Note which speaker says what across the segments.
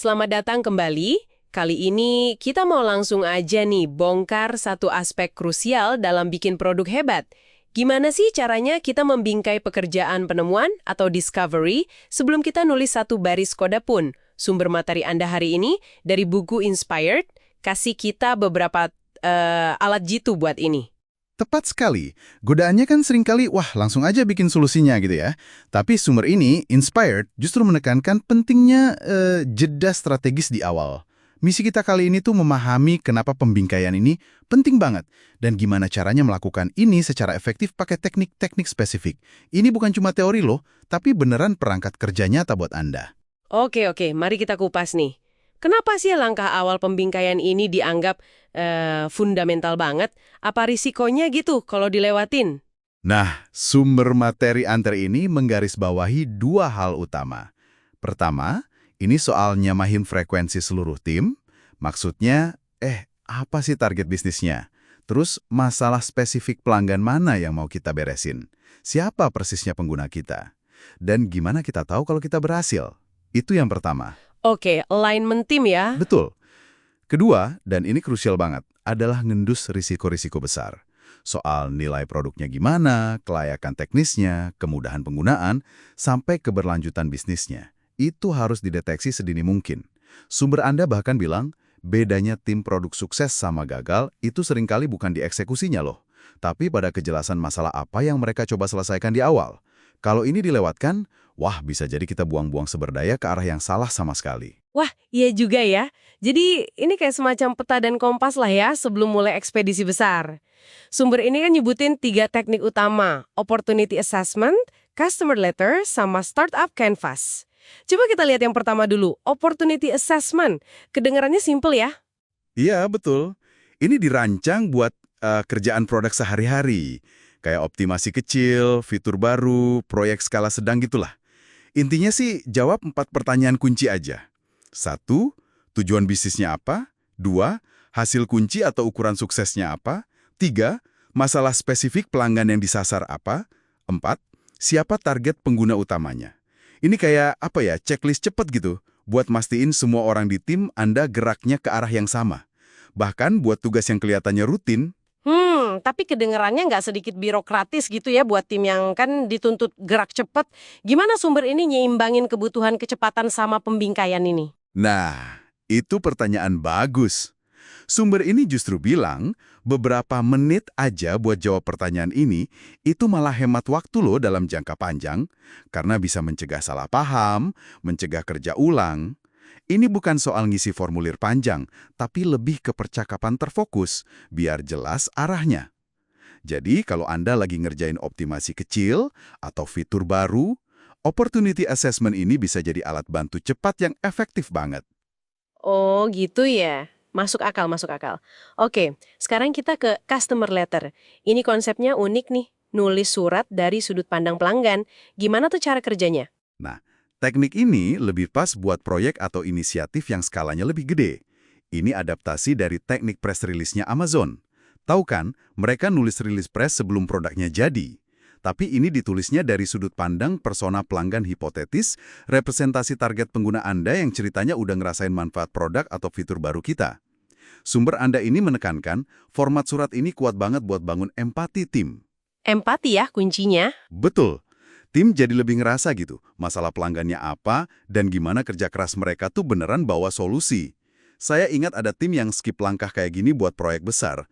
Speaker 1: Selamat datang kembali. Kali ini kita mau langsung aja nih bongkar satu aspek krusial dalam bikin produk hebat. Gimana sih caranya kita membingkai pekerjaan penemuan atau discovery sebelum kita nulis satu baris kode pun? Sumber materi Anda hari ini dari buku Inspired, kasih kita beberapa alat jitu buat ini.
Speaker 2: Tepat sekali. Godaannya kan seringkali, wah langsung aja bikin solusinya gitu ya. Tapi sumber ini, Inspired, justru menekankan pentingnya jeda strategis di awal. Misi kita kali ini tuh memahami kenapa pembingkaian ini penting banget. Dan gimana caranya melakukan ini secara efektif pakai teknik-teknik spesifik. Ini bukan cuma teori loh, tapi beneran perangkat kerja nyata buat Anda.
Speaker 1: Oke, mari kita kupas nih. Kenapa sih langkah awal pembingkaian ini dianggap fundamental banget? Apa risikonya gitu kalau dilewatin?
Speaker 2: Nah, sumber materi antar ini menggarisbawahi dua hal utama. Pertama, ini soal nyamahin frekuensi seluruh tim. Maksudnya, apa sih target bisnisnya? Terus, masalah spesifik pelanggan mana yang mau kita beresin? Siapa persisnya pengguna kita? Dan gimana kita tahu kalau kita berhasil? Itu yang pertama.
Speaker 1: Oke, alignment tim ya.
Speaker 2: Betul. Kedua, dan ini krusial banget, adalah ngendus risiko-risiko besar. Soal nilai produknya gimana, kelayakan teknisnya, kemudahan penggunaan, sampai keberlanjutan bisnisnya. Itu harus dideteksi sedini mungkin. Sumber Anda bahkan bilang, bedanya tim produk sukses sama gagal itu seringkali bukan di eksekusinya loh, tapi pada kejelasan masalah apa yang mereka coba selesaikan di awal. Kalau ini dilewatkan, wah bisa jadi kita buang-buang sumber daya ke arah yang salah sama sekali.
Speaker 1: Wah, iya juga ya. Jadi ini kayak semacam peta dan kompas lah ya sebelum mulai ekspedisi besar. Sumber ini kan nyebutin 3 teknik utama, opportunity assessment, customer letter, sama startup canvas. Coba kita lihat yang pertama dulu, opportunity assessment. Kedengarannya simple ya?
Speaker 2: Iya, betul. Ini dirancang buat kerjaan produk sehari-hari. Kayak optimasi kecil, fitur baru, proyek skala sedang gitulah. Intinya sih jawab 4 pertanyaan kunci aja. 1. Tujuan bisnisnya apa? 2. Hasil kunci atau ukuran suksesnya apa? 3. Masalah spesifik pelanggan yang disasar apa? 4. Siapa target pengguna utamanya? Ini kayak checklist cepet gitu, buat mastiin semua orang di tim Anda geraknya ke arah yang sama. Bahkan buat tugas yang kelihatannya rutin,
Speaker 1: Tapi kedengarannya nggak sedikit birokratis gitu ya buat tim yang kan dituntut gerak cepat. Gimana sumber ini nyeimbangin kebutuhan kecepatan sama pembingkaian ini?
Speaker 2: Nah, itu pertanyaan bagus. Sumber ini justru bilang, beberapa menit aja buat jawab pertanyaan ini, itu malah hemat waktu loh dalam jangka panjang, karena bisa mencegah salah paham, mencegah kerja ulang. Ini bukan soal ngisi formulir panjang, tapi lebih ke percakapan terfokus, biar jelas arahnya. Jadi, kalau Anda lagi ngerjain optimasi kecil atau fitur baru, opportunity assessment ini bisa jadi alat bantu cepat yang efektif banget.
Speaker 1: Oh gitu ya. Masuk akal, masuk akal. Oke, sekarang kita ke customer letter. Ini konsepnya unik nih. Nulis surat dari sudut pandang pelanggan. Gimana tuh cara kerjanya?
Speaker 2: Nah, teknik ini lebih pas buat proyek atau inisiatif yang skalanya lebih gede. Ini adaptasi dari teknik press release-nya Amazon. Tahu kan, mereka nulis rilis press sebelum produknya jadi. Tapi ini ditulisnya dari sudut pandang persona pelanggan hipotetis, representasi target pengguna Anda yang ceritanya udah ngerasain manfaat produk atau fitur baru kita. Sumber Anda ini menekankan, format surat ini kuat banget buat bangun empati tim.
Speaker 1: Empati ya kuncinya.
Speaker 2: Betul. Tim jadi lebih ngerasa gitu, masalah pelanggannya apa, dan gimana kerja keras mereka tuh beneran bawa solusi. Saya ingat ada tim yang skip langkah kayak gini buat proyek besar.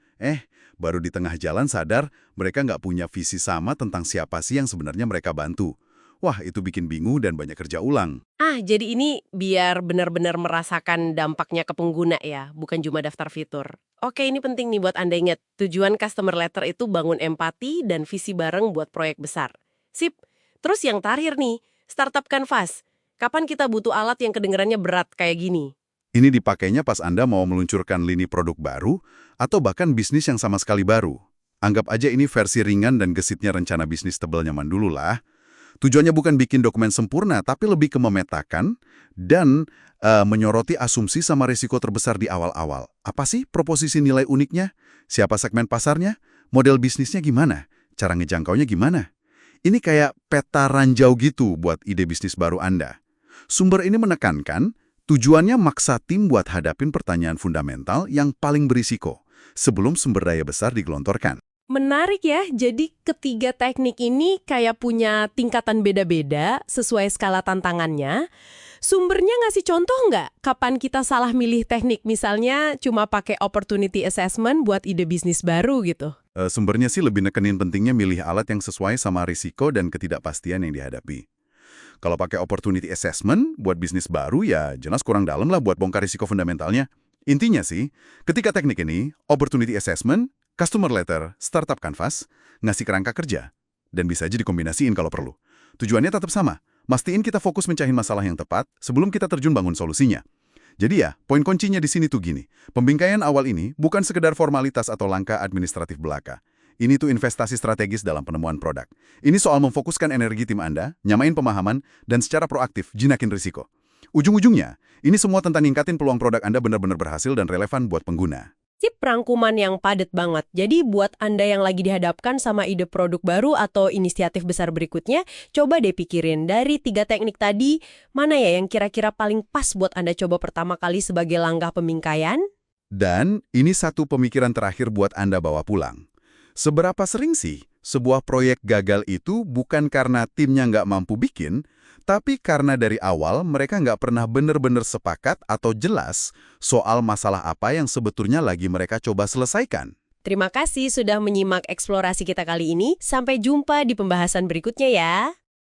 Speaker 2: Baru di tengah jalan sadar mereka nggak punya visi sama tentang siapa sih yang sebenarnya mereka bantu. Wah, itu bikin bingung dan banyak kerja ulang.
Speaker 1: Jadi ini biar benar-benar merasakan dampaknya ke pengguna ya, bukan cuma daftar fitur. Oke, ini penting nih buat Anda ingat. Tujuan customer letter itu bangun empati dan visi bareng buat proyek besar. Sip. Terus yang terakhir nih, startup canvas. Kapan kita butuh alat yang kedengarannya berat kayak gini?
Speaker 2: Ini dipakainya pas Anda mau meluncurkan lini produk baru, atau bahkan bisnis yang sama sekali baru. Anggap aja ini versi ringan dan gesitnya rencana bisnis tebal nyaman dulu lah. Tujuannya bukan bikin dokumen sempurna, tapi lebih ke memetakan dan menyoroti asumsi sama risiko terbesar di awal-awal. Apa sih proposisi nilai uniknya? Siapa segmen pasarnya? Model bisnisnya gimana? Cara ngejangkaunya gimana? Ini kayak peta ranjau gitu buat ide bisnis baru Anda. Sumber ini menekankan, Tujuannya maksa tim buat hadapin pertanyaan fundamental yang paling berisiko sebelum sumber daya besar digelontorkan.
Speaker 1: Menarik ya, jadi ketiga teknik ini kayak punya tingkatan beda-beda sesuai skala tantangannya. Sumbernya ngasih contoh nggak kapan kita salah milih teknik, misalnya cuma pakai opportunity assessment buat ide bisnis baru gitu?
Speaker 2: Sumbernya sih lebih nekenin pentingnya milih alat yang sesuai sama risiko dan ketidakpastian yang dihadapi. Kalau pakai opportunity assessment buat bisnis baru ya jelas kurang dalam lah buat bongkar risiko fundamentalnya. Intinya sih, ketika teknik ini, opportunity assessment, customer letter, startup canvas, ngasih kerangka kerja. Dan bisa aja dikombinasiin kalau perlu. Tujuannya tetap sama, mastiin kita fokus mencahin masalah yang tepat sebelum kita terjun bangun solusinya. Jadi ya, poin kuncinya di sini tuh gini, pembingkaian awal ini bukan sekedar formalitas atau langkah administratif belaka. Ini tuh investasi strategis dalam penemuan produk. Ini soal memfokuskan energi tim Anda, nyamain pemahaman, dan secara proaktif jinakin risiko. Ujung-ujungnya, ini semua tentang ningkatin peluang produk Anda benar-benar berhasil dan relevan buat pengguna.
Speaker 1: Sip, rangkuman yang padat banget. Jadi buat Anda yang lagi dihadapkan sama ide produk baru atau inisiatif besar berikutnya, coba deh pikirin dari 3 teknik tadi, mana ya yang kira-kira paling pas buat Anda coba pertama kali sebagai langkah pembingkaian?
Speaker 2: Dan ini satu pemikiran terakhir buat Anda bawa pulang. Seberapa sering sih sebuah proyek gagal itu bukan karena timnya nggak mampu bikin, tapi karena dari awal mereka nggak pernah benar-benar sepakat atau jelas soal masalah apa yang sebetulnya lagi mereka coba selesaikan.
Speaker 1: Terima kasih sudah menyimak eksplorasi kita kali ini. Sampai jumpa di pembahasan berikutnya ya.